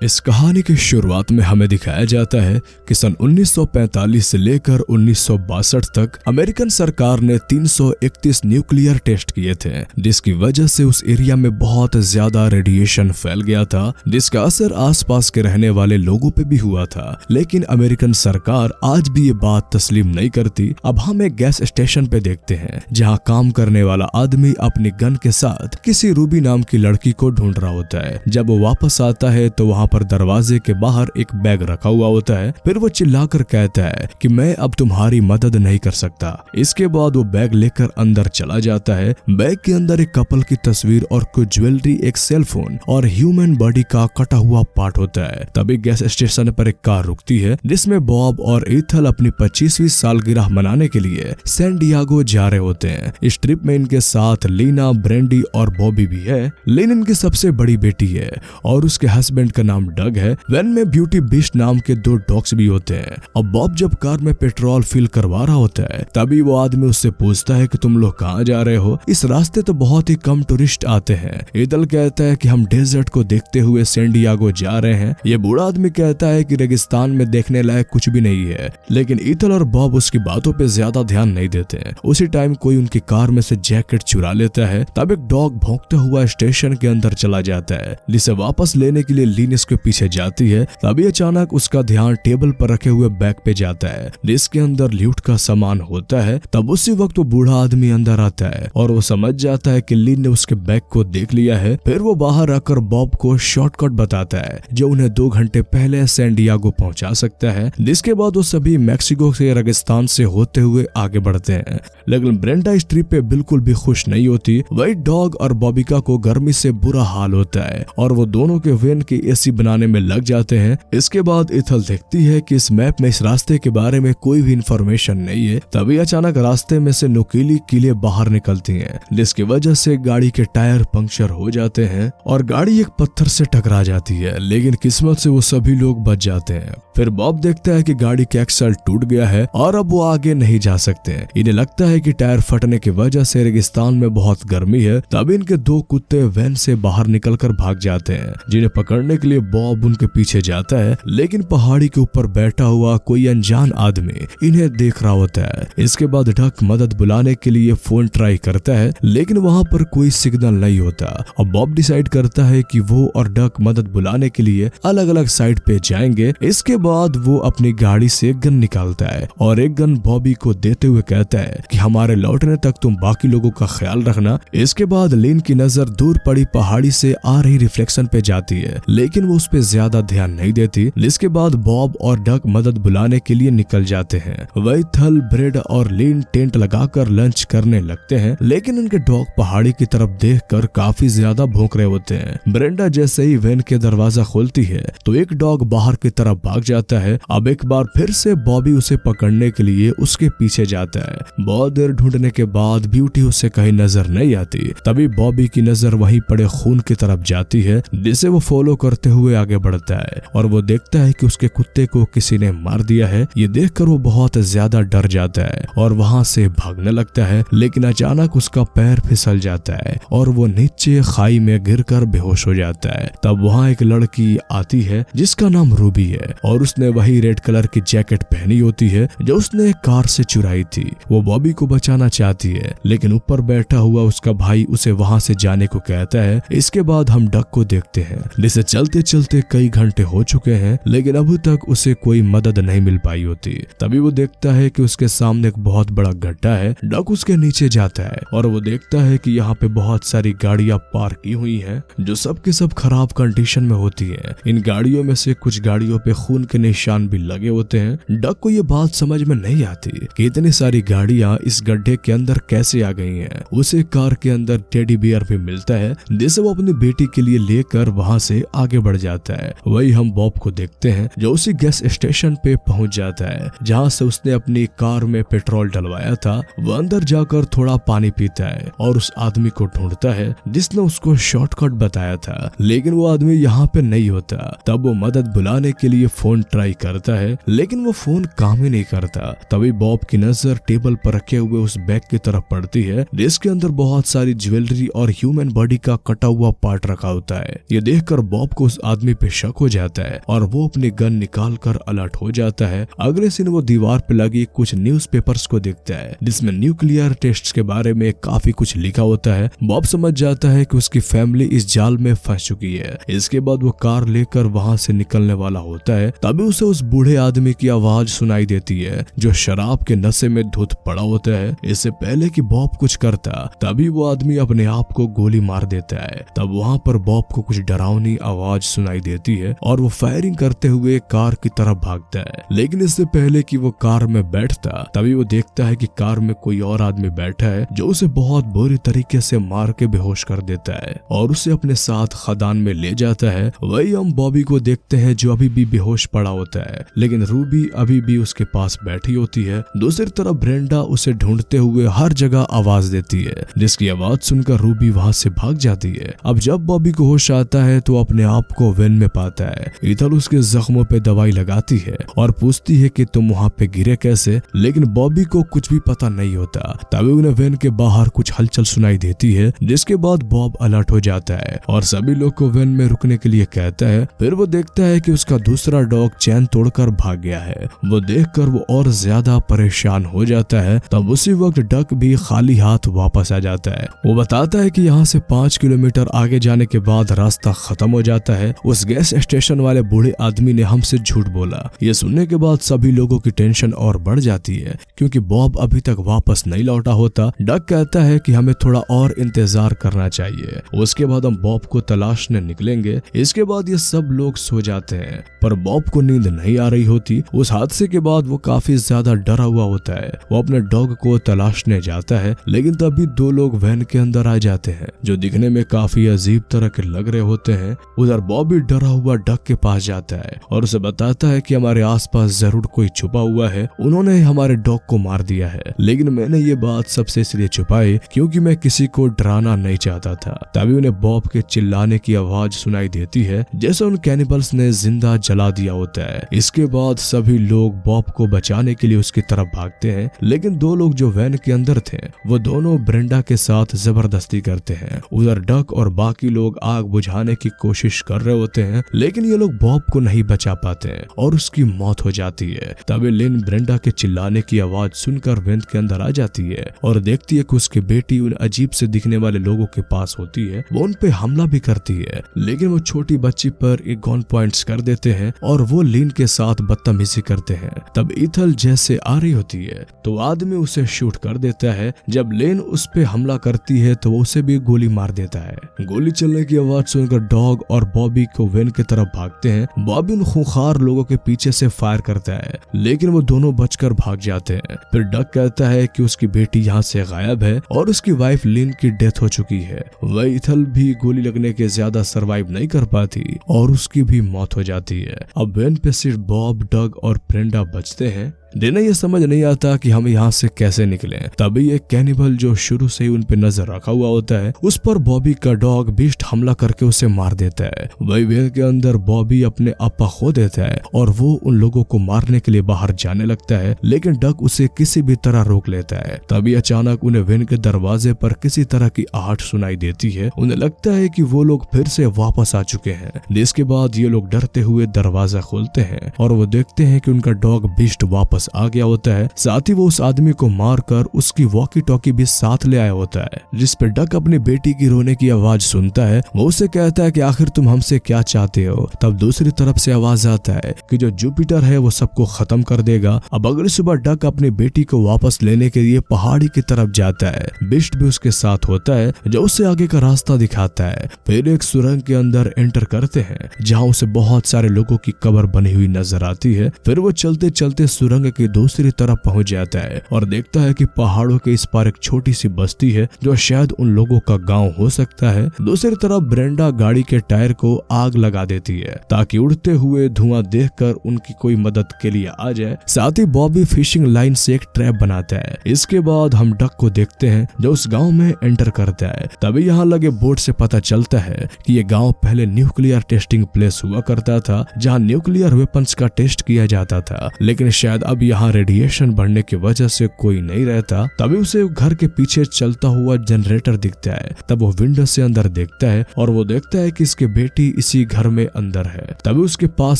इस कहानी की शुरुआत में हमें दिखाया जाता है कि सन 1945 से लेकर 1962 तक अमेरिकन सरकार ने 331 न्यूक्लियर टेस्ट किए थे, जिसकी वजह से उस एरिया में बहुत ज्यादा रेडिएशन फैल गया था, जिसका असर आसपास के रहने वाले लोगों पे भी हुआ था। लेकिन अमेरिकन सरकार आज भी ये बात तस्लीम नहीं करती। अब हम एक गैस स्टेशन पे देखते हैं जहाँ काम करने वाला आदमी अपनी गन के साथ किसी रूबी नाम की लड़की को ढूंढ रहा होता है। जब वो वापस आता है तो वहाँ पर दरवाजे के बाहर एक बैग रखा हुआ होता है। फिर वो चिल्लाकर कहता है कि मैं अब तुम्हारी मदद नहीं कर सकता। इसके बाद वो बैग लेकर अंदर चला जाता है। बैग के अंदर एक कपल की तस्वीर और कुछ ज्वेलरी, एक सेल फोन और ह्यूमन बॉडी का कटा हुआ पार्ट होता है। तभी गैस स्टेशन पर एक कार रुकती है जिसमें बॉब और ईथल अपनी 25वीं सालगिरह मनाने के लिए सैन डियागो जा रहे होते हैं। इस ट्रिप में इनके साथ लीना, ब्रेंडी और बॉबी भी है। लीन इनकी सबसे बड़ी बेटी है और उसके हस्बैंड का नाम डग है। वैन में ब्यूटी बीस्ट नाम के 2 डॉग्स भी होते हैं। अब बॉब जब कार में पेट्रोल फिल करवा रहा होता है तभी वो आदमी उससे पूछता है कि तुम लोग कहाँ जा रहे हो, इस रास्ते तो बहुत ही कम टूरिस्ट आते हैं। ईथल कहता है कि हम डेजर्ट को देखते हुए सैन डियागो जा रहे हैं। ये बूढ़ा आदमी कहता है कि रेगिस्तान में देखने लायक कुछ भी नहीं है, लेकिन ईथल और बॉब उसकी बातों पे ज्यादा ध्यान नहीं देते। उसी टाइम कोई उनकी कार में से जैकेट चुरा लेता है। तब एक डॉग भौंकते हुआ स्टेशन के अंदर चला जाता है, जिसे वापस लेने के लिए लीन इसके पीछे जाती है। तभी अचानक उसका ध्यान टेबल पर रखे हुए बैग पे जाता है जिसके अंदर लूट का सामान होता है। तब उसी वक्त वो बूढ़ा आदमी अंदर आता है और वो समझ जाता है कि लीन ने उसके बैग को देख लिया है। फिर वो बाहर आकर बॉब को शॉर्टकट बताता है जो उन्हें 2 घंटे पहले सैन डियागो पहुंचा सकता है। जिसके बाद वो सभी मैक्सिको के रेगिस्तान से होते हुए आगे बढ़ते हैं। लेकिन ब्रेंडा इस ट्रिप पे बिल्कुल भी खुश नहीं होती। वही डॉग और बॉबिका को गर्मी से बुरा हाल होता है और वो दोनों के वैन की एसी बनाने में लग जाते हैं। इसके बाद ईथल देखती है कि इस मैप में इस रास्ते के बारे में कोई भी इंफॉर्मेशन नहीं है। तभी अचानक रास्ते में से नुकीली कीलें बाहर निकलती हैं, जिसकी वजह से गाड़ी के टायर पंक्चर हो जाते हैं और गाड़ी एक पत्थर से टकरा जाती है। लेकिन किस्मत से वो सभी लोग बच जाते हैं। फिर बॉब देखता है कि गाड़ी का एक्सल टूट गया है और अब वो आगे नहीं जा सकते। इन्हें लगता है कि टायर फटने की वजह से रेगिस्तान में बहुत गर्मी है। तभी इनके 2 कुत्ते वैन से बाहर निकलकर भाग जाते हैं, जिन्हें पकड़ने के लिए बॉब उनके पीछे जाता है। लेकिन पहाड़ी के ऊपर बैठा हुआ कोई अनजान आदमी इन्हें देख रहा होता है। इसके बाद डक मदद बुलाने के लिए फोन ट्राई करता है, लेकिन वहां पर कोई सिग्नल नहीं होता। अब बॉब डिसाइड करता है कि वो और डक मदद बुलाने के लिए अलग अलग साइड पे जाएंगे। इसके बाद वो अपनी गाड़ी से गन निकालता है और एक गन बॉबी को देते हुए कहता है कि हमारे लौटने तक तुम बाकी लोगों का ख्याल रखना। इसके बाद लीन की नजर दूर पड़ी पहाड़ी से आ रही रिफ्लेक्शन पे जाती है, लेकिन वो उस पे ज्यादा ध्यान नहीं देती। जिसके बाद बॉब और डक मदद बुलाने के लिए निकल जाते हैं। वही थल, ब्रेड और लीन टेंट लगाकर लंच करने लगते हैं, लेकिन उनके डॉग पहाड़ी की तरफ देखकर काफी ज्यादा भौंक रहे होते हैं। ब्रेंडा जैसे ही वैन के दरवाजा खोलती है तो एक डॉग बाहर की तरफ भाग जाता है। अब एक बार फिर से बॉबी उसे पकड़ने के लिए उसके पीछे जाता है। बहुत देर ढूंढने के बाद ब्यूटी उसे कहीं नजर नहीं आती। तभी बॉबी की नजर वहीं पड़े खून की तरफ जाती है, जिसे वो फॉलो करते हुए आगे बढ़ता है और वो देखता है कि उसके कुत्ते को किसी ने मार दिया है। ये देखकर वो बहुत ज्यादा डर जाता है और वहां से भागने लगता है। लेकिन अचानक उसका पैर फिसल जाता है और वो नीचे खाई में गिरकर बेहोश हो जाता है। तब वहाँ एक लड़की आती है जिसका नाम रूबी है और उसने वही रेड कलर की जैकेट पहनी होती है जो उसने कार से चुराई थी। वो बॉबी को बचाना चाहती है, लेकिन ऊपर बैठा हुआ उसका भाई उसे वहां से जाने को कहता है। इसके बाद हम डक को देखते हैं, जिसे चलते चलते कई घंटे हो चुके हैं, लेकिन अभी तक उसे कोई मदद नहीं मिल पाई होती। तभी वो देखता है कि उसके सामने एक बहुत बड़ा गड्ढा है। डक उसके नीचे जाता है और वो देखता है कि यहाँ पे बहुत सारी गाड़ियां पार्क की हुई हैं, जो सब के सब खराब कंडीशन में होती हैं। इन गाड़ियों में से कुछ गाड़ियों पे खून के निशान भी लगे होते हैं। डक को ये बात समझ में नहीं आती कि इतनी सारी गाड़ियां इस गड्ढे के अंदर कैसे आ गई हैं। उसे कार के अंदर टेडी बियर भी मिलता है, जिसे वो अपनी बेटी के लिए लेकर वहां से आगे बढ़ जाता है। वही हम बॉब को देखते हैं जो उसी गैस स्टेशन पे पहुंच जाता है जहां से उसने अपनी कार में पेट्रोल डलवाया था। वो अंदर जाकर थोड़ा पानी पीता है और उस आदमी को ढूंढता है जिसने उसको शॉर्टकट बताया था, लेकिन वो आदमी यहाँ पे नहीं होता। तब वो मदद बुलाने के लिए फोन ट्राई करता है, लेकिन वो फोन काम ही नहीं करता। तभी बॉब की नजर टेबल पर रखे हुए उस बैग की तरफ पड़ती है जिसके अंदर बहुत सारी ज्वेलरी और ह्यूमन बॉडी का कटा हुआ पार्ट रखा होता है। ये देखकर बॉब को उस आदमी पे शक हो जाता है और वो अपनी गन निकाल कर अलर्ट हो जाता है। अगले दिन वो दीवार पे लगी कुछ न्यूज़पेपर्स को देखता है जिसमें न्यूक्लियर टेस्ट के बारे में काफी कुछ लिखा होता है। बॉब समझ जाता है कि उसकी फैमिली इस जाल में फंस चुकी है। इसके बाद वो कार लेकर वहां से निकलने वाला होता है, तभी उसे उस बूढ़े आदमी की आवाज सुनाई देती है जो शराब के नशे में धुत पड़ा होता है। इससे पहले कि बॉब कुछ करता तभी वो आदमी अपने आप को गोली मार देता है। तब वहां पर बॉब को कुछ डरावनी आवाज सुनाई देती है और वो फायरिंग करते हुए कार की तरफ भागता है। लेकिन इससे पहले कि वो कार में बैठता तभी वो देखता है कि कार में कोई और आदमी बैठा है जो उसे बहुत बुरी तरीके से मार के बेहोश कर देता है और उसे अपने साथ खदान में ले जाता है। वही हम बॉबी को देखते हैं जो अभी भी बेहोश पड़ा होता है, लेकिन रूबी अभी भी उसके पास बैठी होती है। दूसरी तरफ ब्रेंडा उसे ढूंढते हुए हर जगह आवाज देती है, जिसकी आवाज सुनकर रूबी वहां से भाग जाती है। अब जब बॉबी को होश आता है तो अपने आप को वेन में पाता है। ईथल उसके जख्मों पे दवाई लगाती है और पूछती है कि तुम वहां पे गिरे कैसे, लेकिन बॉबी को कुछ भी पता नहीं होता। तभी उन्हें वेन के बाहर कुछ हलचल सुनाई देती है, जिसके बाद बॉब अलर्ट हो जाता है और सभी लोग को वेन में रुकने के लिए कहता है। फिर वो देखता है कि उसका दूसरा डॉग चैन तोड़कर भाग गया है। वो देखकर वो और ज्यादा परेशान हो जाता है। तब उसी वक्त डक भी खाली हाथ वापस आ जाता है। वो बताता है कि यहाँ से 5 किलोमीटर आगे जाने के बाद रास्ता खत्म हो जाता है। उस गैस स्टेशन वाले बूढ़े आदमी ने हमसे झूठ बोला। ये सुनने के बाद सभी लोगों की टेंशन और बढ़ जाती है क्योंकि बॉब अभी तक वापस नहीं लौटा होता। डक कहता है कि हमें थोड़ा और इंतजार करना चाहिए, उसके बाद हम बॉब को तलाशने निकलेंगे। इसके बाद ये सब लोग सो जाते हैं, पर बॉब को नींद नहीं आ रही होती। उस हादसे के बाद वो काफी ज्यादा डरा हुआ होता है। वो अपने डॉग को तलाशने जाता है, लेकिन तभी 2 लोग वैन के अंदर आ जाते हैं जो दिखने में काफी अजीब तरह के लग रहे होते हैं। उधर बॉब भी डरा हुआ डक के पास जाता है और उसे बताता है कि हमारे आसपास जरूर कोई छुपा हुआ है, उन्होंने हमारे डॉग को मार दिया है, लेकिन मैंने ये बात सबसे इसलिए छुपाई क्योंकि मैं किसी को डराना नहीं चाहता था। तभी उन्हें बॉब के चिल्लाने की आवाज सुनाई देती है जैसे उन कैनिबल्स ने जिंदा जला दिया होता है। इसके बाद सभी लोग बॉब को बचाने के लिए उसकी तरफ भागते हैं, लेकिन 2 लोग जो वैन के अंदर थे वो दोनों ब्रेंडा के साथ जबरदस्ती करते हैं। उधर डक और बाकी लोग आग बुझाने की कोशिश कर रहे होते हैं, लेकिन ये लोग बॉब को नहीं बचा पाते हैं और उसकी मौत हो जाती है। तभी लिन ब्रेंडा के चिल्लाने की आवाज सुनकर वैन के अंदर आ जाती है और देखती है कि उसकी बेटी उन अजीब से दिखने वाले लोगों के पास होती है। वो उन पे हमला भी करती है, लेकिन वो छोटी बच्ची पर एक गन पॉइंट्स कर देते हैं और वो लिन के साथ बदतमीजी करते हैं। तब ईथल जैसे आ रही होती है तो आदमी उसे शूट कर देता है। जब लेन उस पे हमला करती है तो वो उसे भी गोली मार देता है। गोली चलने की आवाज सुनकर डॉग और बॉबी को वैन की तरफ भागते हैं। बॉबी उन खूंखार लोगों के पीछे से फायर करता है, लेकिन वो दोनों बचकर भाग जाते हैं। फिर डक कहता है कि उसकी बेटी यहाँ से गायब है और उसकी वाइफ लिन की डेथ हो चुकी है। वह ईथल भी गोली लगने के ज्यादा सरवाइव नहीं कर पाती और उसकी भी मौत हो जाती है। अब वैन पे सिर्फ बॉब, डग और ब्रेंडा बचते हैं। जिन्हें ये समझ नहीं आता कि हम यहाँ से कैसे निकलें। तभी एक कैनिबल जो शुरू से ही उन पे नजर रखा हुआ होता है उस पर बॉबी का डॉग बीस्ट हमला करके उसे मार देता है। वही वैन के अंदर बॉबी अपने आपा खो देता है और वो उन लोगों को मारने के लिए बाहर जाने लगता है, लेकिन डक उसे किसी भी तरह रोक लेता है। तभी अचानक उन्हें वैन के दरवाजे पर किसी तरह की आहट सुनाई देती है। उन्हें लगता है कि वो लोग फिर से वापस आ चुके हैं, जिसके बाद ये लोग डरते हुए दरवाजा खोलते हैं और वो देखते हैं कि उनका डॉग बीस्ट वापस आ गया होता है। साथ ही वो उस आदमी को मारकर उसकी वॉकी टॉकी भी साथ ले आया होता है, जिस पर डक अपनी बेटी की रोने की आवाज सुनता है। वो उसे कहता है कि आखिर तुम हमसे क्या चाहते हो। तब दूसरी तरफ से आवाज आता है कि जो जुपिटर है वो सबको खत्म कर देगा। अब अगली सुबह डक अपनी बेटी को वापस लेने के लिए पहाड़ी की तरफ जाता है। बिस्ट भी उसके साथ होता है जो उसे आगे का रास्ता दिखाता है। फिर एक सुरंग के अंदर एंटर करते हैं जहाँ उसे बहुत सारे लोगों की कब्र बनी हुई नजर आती है। फिर वो चलते चलते सुरंग की दूसरी तरफ पहुंच जाता है और देखता है कि पहाड़ों के इस पार एक छोटी सी बस्ती है जो शायद उन लोगों का गांव हो सकता है। दूसरी तरफ ब्रेंडा गाड़ी के टायर को आग लगा देती है ताकि उड़ते हुए धुआं देखकर उनकी कोई मदद के लिए आ जाए। साथ ही बॉबी फिशिंग लाइन से एक ट्रैप बनाता है। इसके बाद हम डक को देखते हैं जो उस गाँव में एंटर करता है। तभी यहाँ लगे बोर्ड से पता चलता है कि ये गाँव पहले न्यूक्लियर टेस्टिंग प्लेस हुआ करता था जहाँ न्यूक्लियर वेपन्स का टेस्ट किया जाता था, लेकिन शायद अब जब यहाँ रेडिएशन बढ़ने की वजह से कोई नहीं रहता तभी उसे घर के पीछे चलता हुआ जनरेटर दिखता है। तब वो विंडो से अंदर देखता है और वो देखता है कि इसकी बेटी इसी घर में अंदर है। तभी उसके पास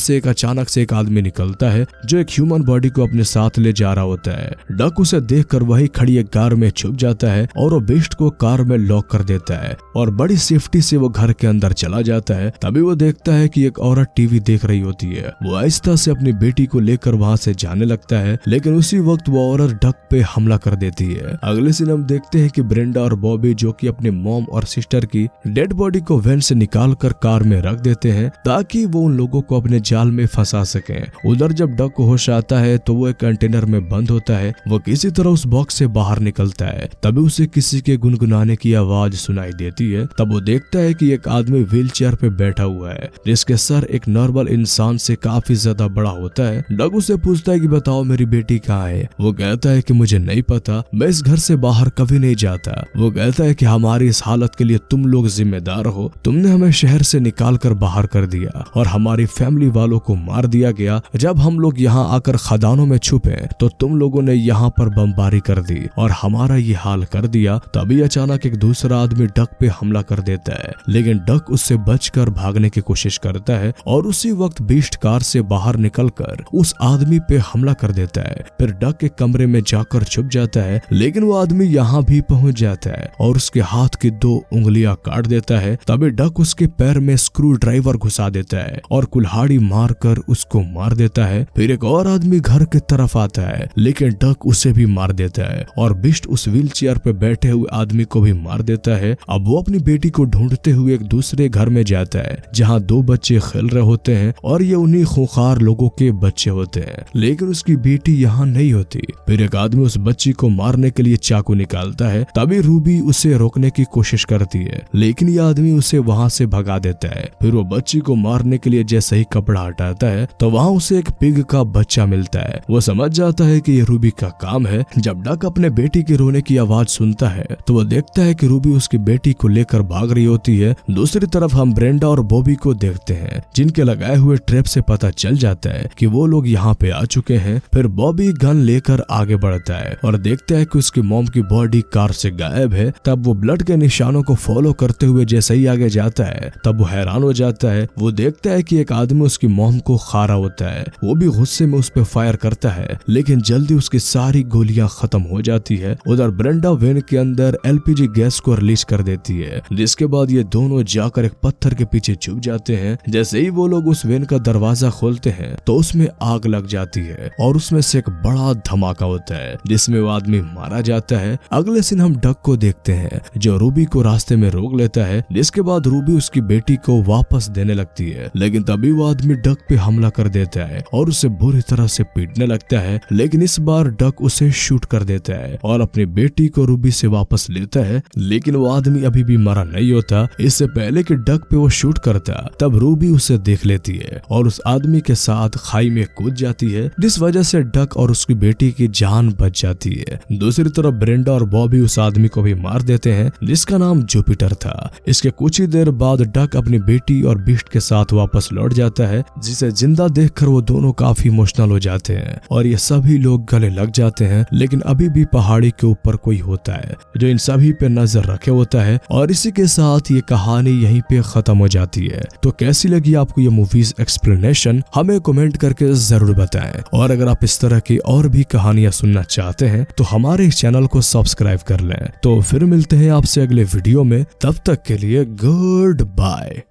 से अचानक से एक आदमी निकलता है जो एक ह्यूमन बॉडी को अपने साथ ले जा रहा होता है। डक उसे देखकर वही खड़ी एक कार में छुप जाता है और वो बीस्ट को कार में लॉक कर देता है और बड़ी सेफ्टी से वो घर के अंदर चला जाता है। तभी वो देखता है कि एक औरत टीवी देख रही होती है। वो आहिस्ता से अपनी बेटी को लेकर वहाँ से जाने लगता है, लेकिन उसी वक्त वो औरत डक पे हमला कर देती है। अगले सीन हम देखते हैं कि ब्रेंडा और बॉबी जो कि अपने मॉम और सिस्टर की डेड बॉडी को वैन से निकाल कर कार में रख देते हैं ताकि वो उन लोगों को अपने जाल में फंसा सकें। उधर जब डक को होश आता है तो वो एक कंटेनर में बंद होता है। वो किसी तरह उस बॉक्स से बाहर निकलता है। तभी उसे किसी के गुनगुनाने की आवाज सुनाई देती है। तब वो देखता है कि एक आदमी व्हील चेयर पे बैठा हुआ है जिसके सर एक नॉर्मल इंसान से काफी ज्यादा बड़ा होता है। डक उससे पूछता है कि बताओ मेरी बेटी कहाँ है। वो कहता है कि मुझे नहीं पता, मैं इस घर से बाहर कभी नहीं जाता। वो कहता है कि हमारी इस हालत के लिए तुम लोग जिम्मेदार हो। तुमने हमें शहर से निकाल कर बाहर कर दिया और हमारी फैमिली वालों को मार दिया गया। जब हम लोग यहाँ आकर खदानों में छुपे तो तुम लोगों ने यहाँ पर बमबारी कर दी और हमारा ये हाल कर दिया। तभी अचानक एक दूसरा आदमी डक पे हमला कर देता है, लेकिन डक उससे बचकर भागने की कोशिश करता है और उसी वक्त बीस्ट कार से बाहर निकलकर उस आदमी पे हमला कर देता है। फिर डक के कमरे में जाकर छुप जाता है, लेकिन वो आदमी यहाँ भी पहुंच जाता है और उसके हाथ की 2 उंगलियां काट देता है। तभी डक उसके पैर में स्क्रू ड्राइवर घुसा देता है और कुल्हाड़ी मारकर उसको मार देता है। फिर एक और आदमी घर की तरफ आता है, लेकिन डक उसे भी मार देता है और बिस्ट उस व्हील चेयर पे बैठे हुए आदमी को भी मार देता है। अब वो अपनी बेटी को ढूंढते हुए एक दूसरे घर में जाता है जहाँ 2 बच्चे खेल रहे होते हैं और ये उन्हीं खूंखार लोगों के बच्चे होते हैं, लेकिन उसकी बेटी यहाँ नहीं होती। फिर एक आदमी उस बच्ची को मारने के लिए चाकू निकालता है। तभी रूबी उसे रोकने की कोशिश करती है, लेकिन यह आदमी उसे वहाँ से भगा देता है। फिर वो बच्ची को मारने के लिए जैसे ही कपड़ा हटाता है तो वहाँ उसे एक पिग का बच्चा मिलता है। वो समझ जाता है कि ये रूबी का काम है। जब डक अपने बेटी के रोने की आवाज सुनता है तो वो देखता है कि रूबी उसकी बेटी को लेकर भाग रही होती है। दूसरी तरफ हम ब्रेंडा और बॉबी को देखते हैं जिनके लगाए हुए ट्रैप से पता चल जाता है कि वो लोग यहाँ पे आ चुके हैं। फिर बॉबी गन लेकर आगे बढ़ता है और देखता है कि उसकी मॉम की बॉडी कार से गायब है। तब वो ब्लड के निशानों को फॉलो करते हुए जैसे ही आगे जाता है तब वो हैरान हो जाता है। वो देखता है कि एक आदमी उसकी मॉम को खा रहा होता है। वो भी गुस्से में उस पर फायर करता है, लेकिन जल्दी उसकी सारी गोलियां खत्म हो जाती है। उधर ब्रेंडा वैन के अंदर एलपीजी गैस को रिलीज कर देती है, जिसके बाद ये दोनों जाकर एक पत्थर के पीछे छुप जाते हैं। जैसे ही वो लोग उस वैन का दरवाजा खोलते हैं तो उसमें आग लग जाती है और उसमें से एक बड़ा धमाका होता है जिसमें वो आदमी मारा जाता है। अगले दिन हम डक को देखते हैं जो रूबी को रास्ते में रोक लेता है, जिसके बाद रूबी उसकी बेटी को वापस देने लगती है, लेकिन तभी वो आदमी डक पे हमला कर देता है और उसे बुरी तरह से पीटने लगता है। लेकिन इस बार डक उसे शूट कर देता है और अपनी बेटी को रूबी से वापस लेता है, लेकिन वो आदमी अभी भी मरा नहीं होता। इससे पहले कि डक पे वो शूट करता तब रूबी उसे देख लेती है और उस आदमी के साथ खाई में कूद जाती है, जिस वजह से डक और उसकी बेटी की जान बच जाती है। दूसरी तरफ ब्रेंडा और बॉबी उस आदमी को भी मार देते हैं जिसका नाम जुपिटर था। इसके कुछ ही देर बाद डक अपनी बेटी और बीस्ट के साथ वापस लौट जाता है, जिसे जिंदा देखकर वो दोनों काफी इमोशनल हो जाते हैं और ये सभी लोग गले लग जाते हैं। लेकिन अभी भी पहाड़ी के ऊपर कोई होता है जो इन सभी पे नजर रखे होता है और इसी के साथ ये कहानी यहीं पे खत्म हो जाती है। तो कैसी लगी आपको ये मूवीज एक्सप्लेनेशन हमें कमेंट करके जरूर बताएं, और अगर आप इस तरह की और भी कहानियां सुनना चाहते हैं तो हमारे इस चैनल को सब्सक्राइब कर लें। तो फिर मिलते हैं आपसे अगले वीडियो में, तब तक के लिए गुड बाय।